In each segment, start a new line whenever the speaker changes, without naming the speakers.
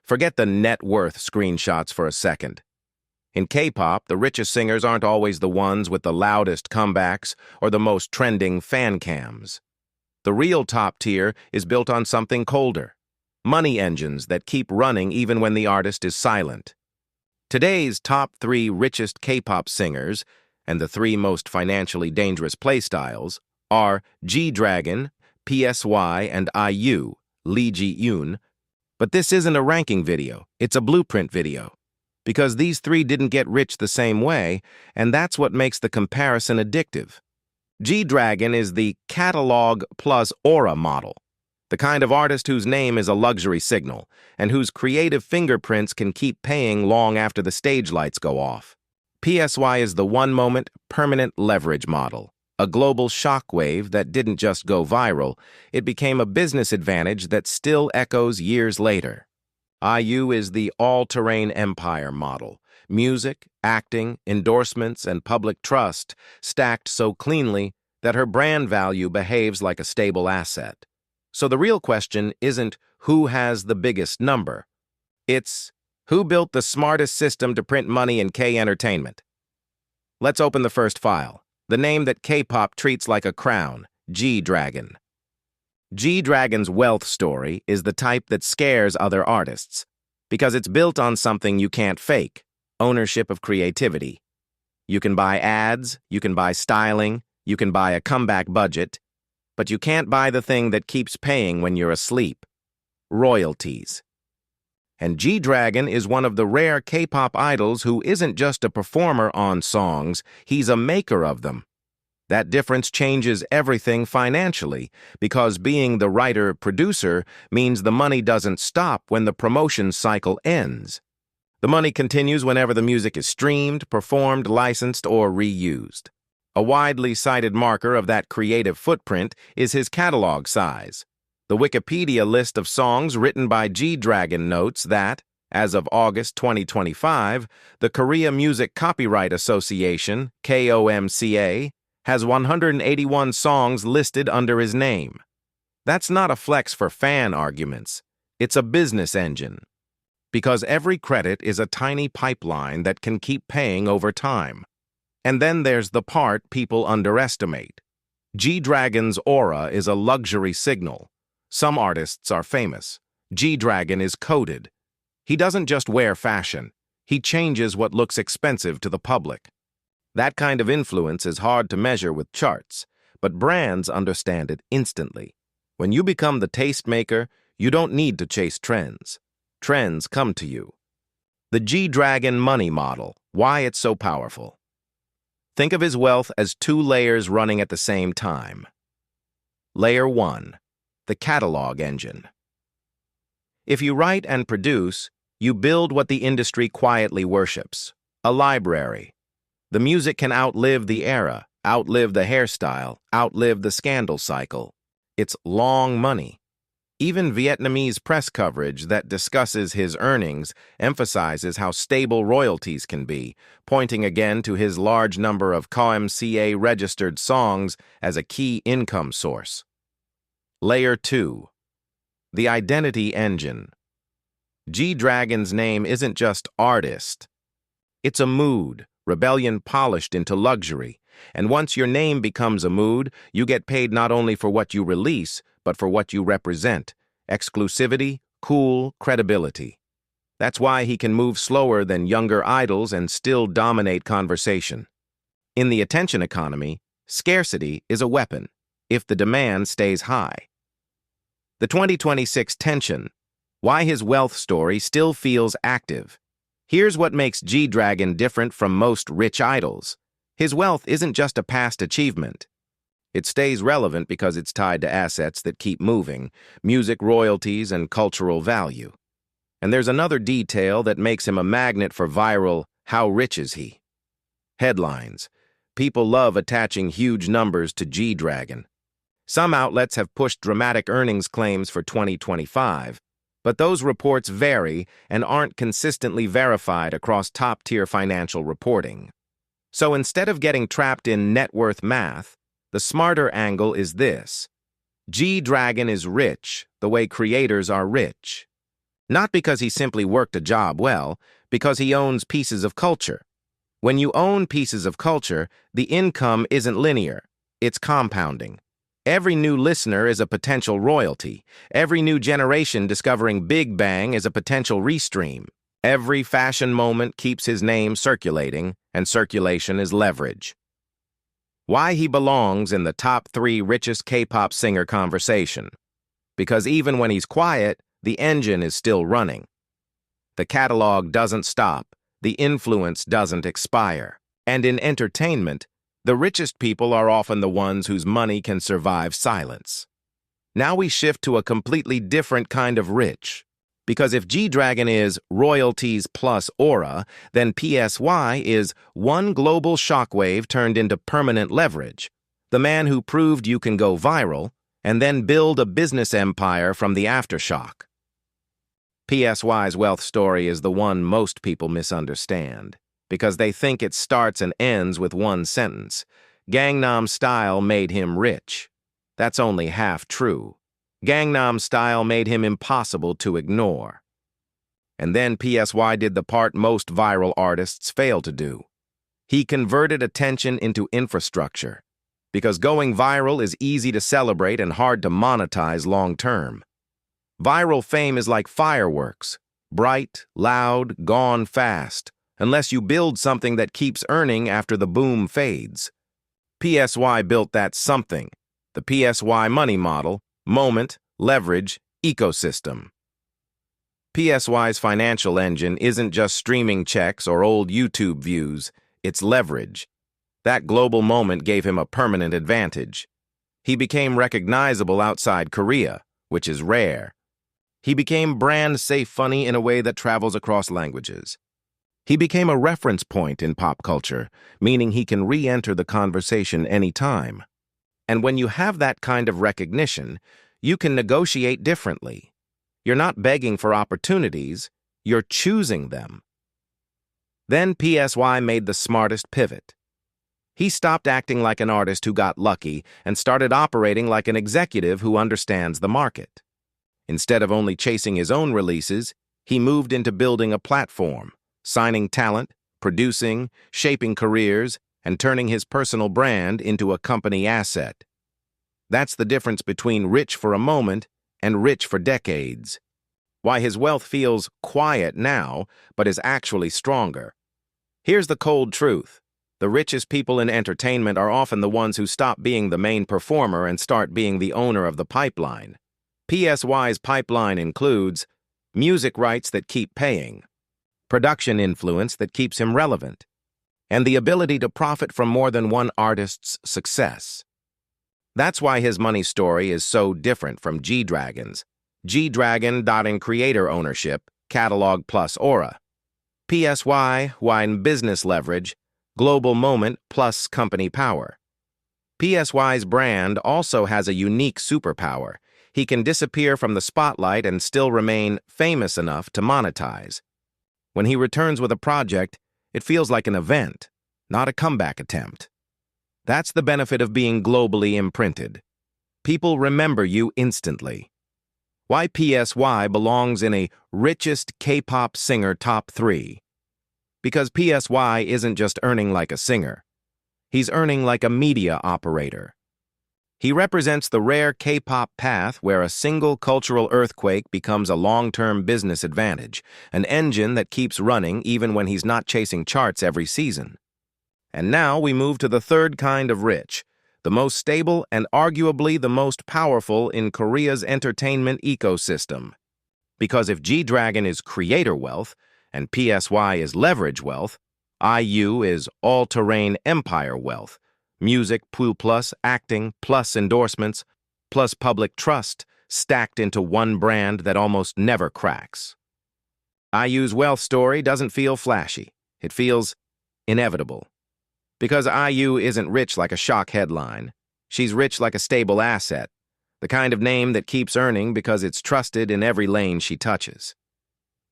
Forget the net worth screenshots for a second. In K-pop, the richest singers aren't always the ones with the loudest comebacks or the most trending fan cams. The real top tier is built on something colder: money engines that keep running even when the artist is silent. Today's top 3 richest K-pop singers, and the 3 most financially dangerous playstyles, are G-Dragon, PSY, and IU, Lee Ji-eun. But this isn't a ranking video, it's a blueprint video. Because these 3 didn't get rich the same way, and that's what makes the comparison addictive. G-Dragon is the catalog plus aura model, the kind of artist whose name is a luxury signal, and whose creative fingerprints can keep paying long after the stage lights go off. PSY is the one-moment, permanent leverage model, a global shockwave that didn't just go viral, it became a business advantage that still echoes years later. IU is the all-terrain empire model, music, acting, endorsements, and public trust stacked so cleanly that her brand value behaves like a stable asset. So the real question isn't who has the biggest number. It's who built the smartest system to print money in K-entertainment. Let's open the first file. The name that K-pop treats like a crown, G-Dragon. G-Dragon's wealth story is the type that scares other artists, because it's built on something you can't fake: ownership of creativity. You can buy ads, you can buy styling, you can buy a comeback budget, but you can't buy the thing that keeps paying when you're asleep: royalties. And G-Dragon is one of the rare K-pop idols who isn't just a performer on songs, he's a maker of them. That difference changes everything financially, because being the writer-producer means the money doesn't stop when the promotion cycle ends. The money continues whenever the music is streamed, performed, licensed, or reused. A widely cited marker of that creative footprint is his catalog size. The Wikipedia list of songs written by G-Dragon notes that, as of August 2025, the Korea Music Copyright Association, KOMCA, has 181 songs listed under his name. That's not a flex for fan arguments. It's a business engine. Because every credit is a tiny pipeline that can keep paying over time. And then there's the part people underestimate. G-Dragon's aura is a luxury signal. Some artists are famous. G-Dragon is coded. He doesn't just wear fashion. He changes what looks expensive to the public. That kind of influence is hard to measure with charts, but brands understand it instantly. When you become the tastemaker, you don't need to chase trends. Trends come to you. The G-Dragon money model, why it's so powerful. Think of his wealth as 2 layers running at the same time. Layer 1. The catalog engine. If you write and produce, you build what the industry quietly worships: a library. The music can outlive the era, outlive the hairstyle, outlive the scandal cycle. It's long money. Even Vietnamese press coverage that discusses his earnings emphasizes how stable royalties can be, pointing again to his large number of KOMCA-registered songs as a key income source. Layer 2. The identity engine. G-Dragon's name isn't just artist. It's a mood, rebellion polished into luxury. And once your name becomes a mood, you get paid not only for what you release, but for what you represent: exclusivity, cool, credibility. That's why he can move slower than younger idols and still dominate conversation. In the attention economy, scarcity is a weapon, if the demand stays high. The 2026 tension: why his wealth story still feels active. Here's what makes G-Dragon different from most rich idols. His wealth isn't just a past achievement. It stays relevant because it's tied to assets that keep moving: music royalties and cultural value. And there's another detail that makes him a magnet for viral "how rich is he?" headlines. People love attaching huge numbers to G-Dragon. Some outlets have pushed dramatic earnings claims for 2025, but those reports vary and aren't consistently verified across top-tier financial reporting. So instead of getting trapped in net worth math, the smarter angle is this: G-Dragon is rich the way creators are rich. Not because he simply worked a job well, because he owns pieces of culture. When you own pieces of culture, the income isn't linear, it's compounding. Every new listener is a potential royalty. Every new generation discovering Big Bang is a potential restream. Every fashion moment keeps his name circulating, and circulation is leverage. Why he belongs in the top 3 richest K-pop singer conversation. Because even when he's quiet, the engine is still running. The catalog doesn't stop, the influence doesn't expire. And in entertainment, the richest people are often the ones whose money can survive silence. Now we shift to a completely different kind of rich. Because if G-Dragon is royalties plus aura, then PSY is one global shockwave turned into permanent leverage. The man who proved you can go viral and then build a business empire from the aftershock. PSY's wealth story is the one most people misunderstand, because they think it starts and ends with one sentence. Gangnam Style made him rich. That's only half true. Gangnam Style made him impossible to ignore. And then PSY did the part most viral artists fail to do. He converted attention into infrastructure, because going viral is easy to celebrate and hard to monetize long-term. Viral fame is like fireworks, bright, loud, gone fast, unless you build something that keeps earning after the boom fades. PSY built that something, the PSY money model, moment, leverage, ecosystem. PSY's financial engine isn't just streaming checks or old YouTube views, it's leverage. That global moment gave him a permanent advantage. He became recognizable outside Korea, which is rare. He became brand-safe funny in a way that travels across languages. He became a reference point in pop culture, meaning he can re-enter the conversation anytime. And when you have that kind of recognition, you can negotiate differently. You're not begging for opportunities, you're choosing them. Then PSY made the smartest pivot. He stopped acting like an artist who got lucky and started operating like an executive who understands the market. Instead of only chasing his own releases, he moved into building a platform, signing talent, producing, shaping careers, and turning his personal brand into a company asset. That's the difference between rich for a moment and rich for decades. Why his wealth feels quiet now, but is actually stronger. Here's the cold truth. The richest people in entertainment are often the ones who stop being the main performer and start being the owner of the pipeline. PSY's pipeline includes music rights that keep paying, production influence that keeps him relevant, and the ability to profit from more than one artist's success. That's why his money story is so different from G-Dragon's. G-Dragon in creator ownership, catalog plus aura. PSY in business leverage, global moment plus company power. PSY's brand also has a unique superpower. He can disappear from the spotlight and still remain famous enough to monetize. When he returns with a project, it feels like an event, not a comeback attempt. That's the benefit of being globally imprinted. People remember you instantly. Why PSY belongs in a richest K-pop singer top 3. Because PSY isn't just earning like a singer. He's earning like a media operator. He represents the rare K-pop path where a single cultural earthquake becomes a long-term business advantage, an engine that keeps running even when he's not chasing charts every season. And now we move to the third kind of rich, the most stable and arguably the most powerful in Korea's entertainment ecosystem. Because if G-Dragon is creator wealth and PSY is leverage wealth, IU is all-terrain empire wealth, music plus acting plus endorsements plus public trust stacked into one brand that almost never cracks. IU's wealth story doesn't feel flashy. It feels inevitable. Because IU isn't rich like a shock headline. She's rich like a stable asset, the kind of name that keeps earning because it's trusted in every lane she touches.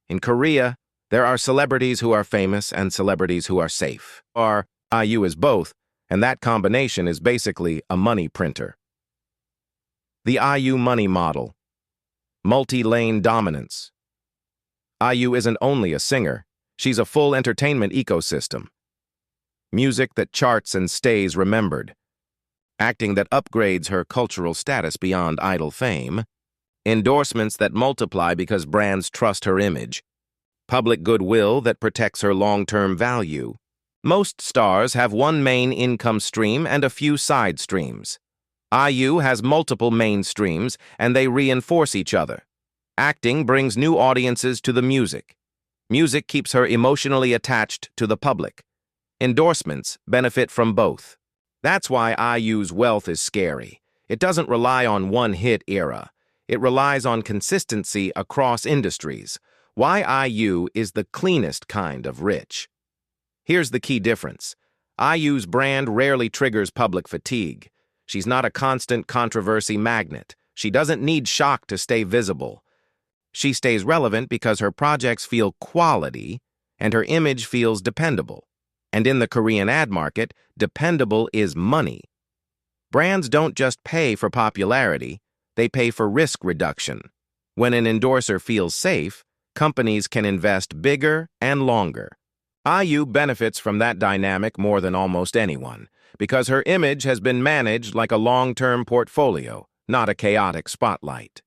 In Korea, there are celebrities who are famous and celebrities who are safe. IU is both, and that combination is basically a money printer. The IU money model. Multi-lane dominance. IU isn't only a singer, she's a full entertainment ecosystem. Music that charts and stays remembered. Acting that upgrades her cultural status beyond idol fame. Endorsements that multiply because brands trust her image. Public goodwill that protects her long-term value. Most stars have one main income stream and a few side streams. IU has multiple main streams, and they reinforce each other. Acting brings new audiences to the music. Music keeps her emotionally attached to the public. Endorsements benefit from both. That's why IU's wealth is scary. It doesn't rely on one hit era. It relies on consistency across industries. Why IU is the cleanest kind of rich. Here's the key difference. IU's brand rarely triggers public fatigue. She's not a constant controversy magnet. She doesn't need shock to stay visible. She stays relevant because her projects feel quality and her image feels dependable. And in the Korean ad market, dependable is money. Brands don't just pay for popularity, they pay for risk reduction. When an endorser feels safe, companies can invest bigger and longer. IU benefits from that dynamic more than almost anyone, because her image has been managed like a long-term portfolio, not a chaotic spotlight.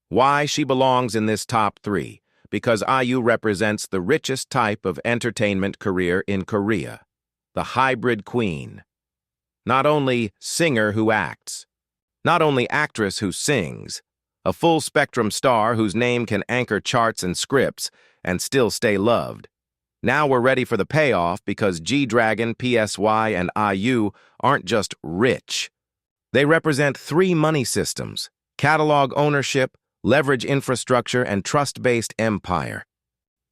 Why she belongs in this top 3? Because IU represents the richest type of entertainment career in Korea, the hybrid queen. Not only singer who acts, not only actress who sings, a full-spectrum star whose name can anchor charts and scripts and still stay loved. Now we're ready for the payoff because G-Dragon, PSY, and IU aren't just rich. They represent 3 money systems: catalog ownership, leverage infrastructure, and trust-based empire.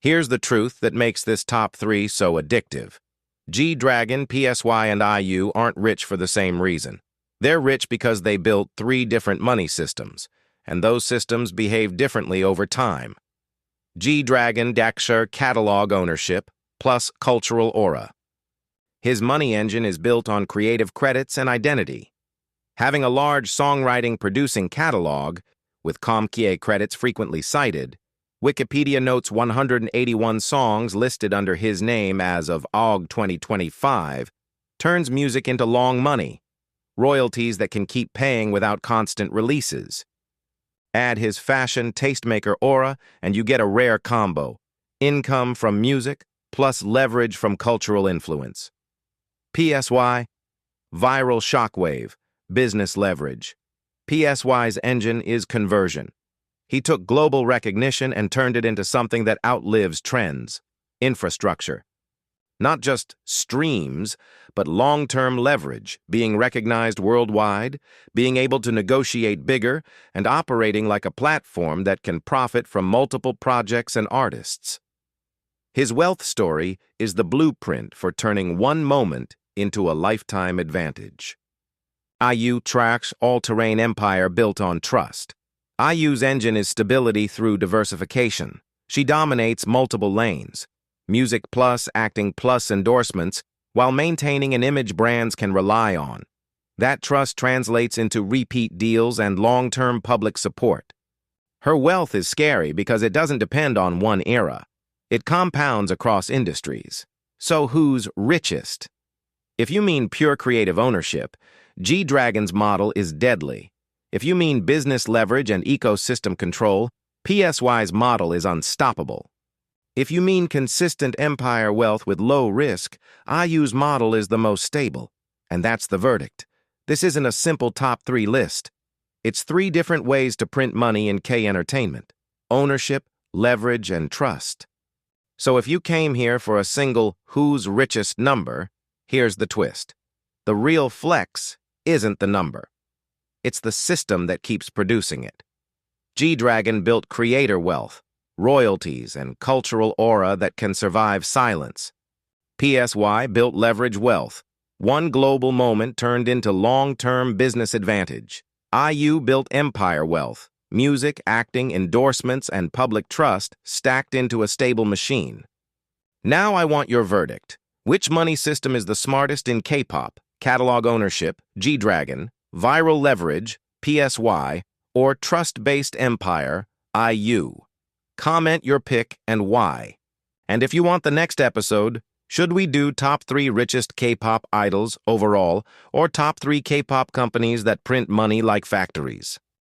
Here's the truth that makes this top 3 so addictive. G-Dragon, PSY, and IU aren't rich for the same reason. They're rich because they built 3 different money systems, and those systems behave differently over time. G-Dragon Daksher catalog ownership plus cultural aura. His money engine is built on creative credits and identity. Having a large songwriting producing catalog, with Comkie credits frequently cited, Wikipedia notes 181 songs listed under his name as of Aug 2025, turns music into long money, royalties that can keep paying without constant releases. Add his fashion tastemaker aura, and you get a rare combo: income from music plus leverage from cultural influence. PSY, viral shockwave, business leverage. PSY's engine is conversion. He took global recognition and turned it into something that outlives trends: infrastructure. Not just streams, but long-term leverage, being recognized worldwide, being able to negotiate bigger, and operating like a platform that can profit from multiple projects and artists. His wealth story is the blueprint for turning one moment into a lifetime advantage. IU tracks all-terrain empire built on trust. IU's engine is stability through diversification. She dominates multiple lanes: music plus, acting plus, endorsements, while maintaining an image brands can rely on. That trust translates into repeat deals and long-term public support. Her wealth is scary because it doesn't depend on one era. It compounds across industries. So who's richest? If you mean pure creative ownership, G-Dragon's model is deadly. If you mean business leverage and ecosystem control, PSY's model is unstoppable. If you mean consistent empire wealth with low risk, IU's model is the most stable. And that's the verdict. This isn't a simple top 3 list. It's 3 different ways to print money in K-entertainment: ownership, leverage, and trust. So if you came here for a single who's richest number, here's the twist. The real flex isn't the number. It's the system that keeps producing it. G-Dragon built creator wealth, royalties, and cultural aura that can survive silence. PSY built leverage wealth. One global moment turned into long-term business advantage. IU built empire wealth. Music, acting, endorsements, and public trust stacked into a stable machine. Now I want your verdict. Which money system is the smartest in K-pop? Catalog ownership, G-Dragon, viral leverage, PSY, or trust-based empire, IU? Comment your pick and why. And if you want the next episode, should we do top 3 richest K-pop idols overall or top 3 K-pop companies that print money like factories?